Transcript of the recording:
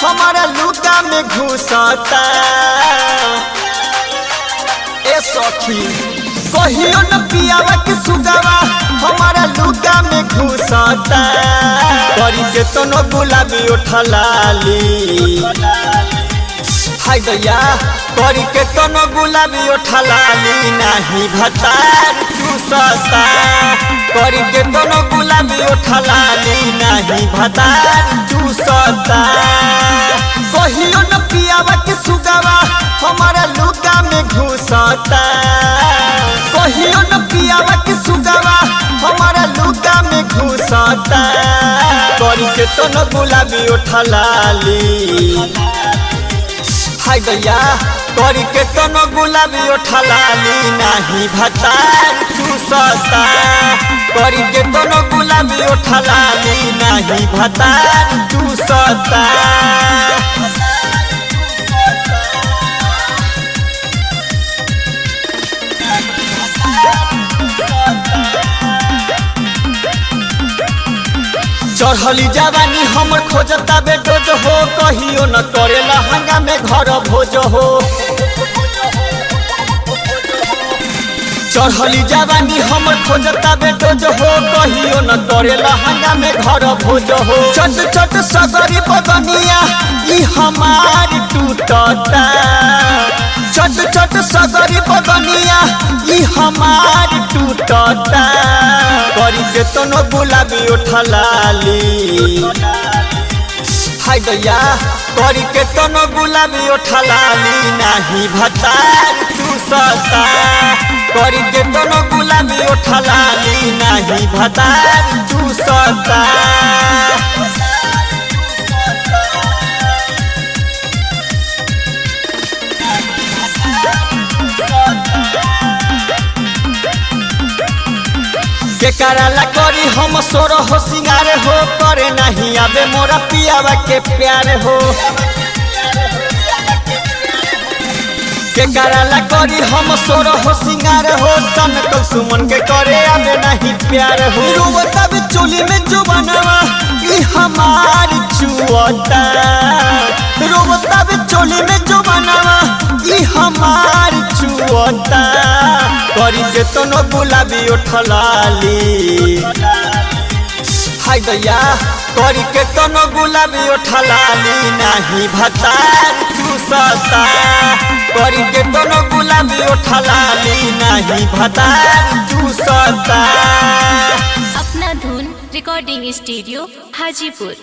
हमारा लुगा में घुसता। ए सखी कहियो न पियावा के सुगावा हमारा लुगा में घुसता। करी के तनो गुलाबी उठलाली हाय दैया करी के तनो गुलाबी उठलाली नहीं भतार चूसता। करी के तनो गुलाबी उठलाली नहीं भतार चूसता। कहियो न पियावा के सुगावा हमारा लुगा में घुसता। कहियो न पियावा के सुगावा हमारा लुगा में घुसता। करी के तनो गुलाबी उठलाली हाय दैया करी के तनो गुलाबी उठलाली नहीं भतार चूसता। करी के तनो गुलाबी उठलाली नहीं भतार चूसता। चढ़ली जवानी हमर खोजता बेडोज हो। कहियो न करेला हंगा में घर भोज हो। चढ़ली जवानी हमर खोजता बेडोज हो। कहियो न करेला हंगा में घर भोज हो। चट चट सगरी बदनिया ई हमार टूटता। चट चट सगरी बदनिया ई हमार टूटता। करी के तनो गुलाबी उठलाली हाय दैया करी के तनो गुलाबी उठलाली नहीं भतार चूसता। करी के तनो गुलाबी उठलाली नहीं भतार चूसता। के कराला करी हम सोरो हो सिंगार हो। करे नहीं आबे मोरा पियावा के प्यार हो। के कराला करी हम सोरो हो सिंगार हो। सन कल सुमन के करे आबे नहीं प्यार हो। रोवता भी चोली में जो बनवा ई हमार चुअता। रोवता भी चोली में जो बनवा ई हमार चुअता। करी के तनो गुलाबी उठलाली हाय दैया करी के तनो गुलाबी उठलाली नहीं भतार चूसता। करी के तनो गुलाबी उठलाली नहीं भतार चूसता। अपना धुन रिकॉर्डिंग स्टूडियो हाजीपुर।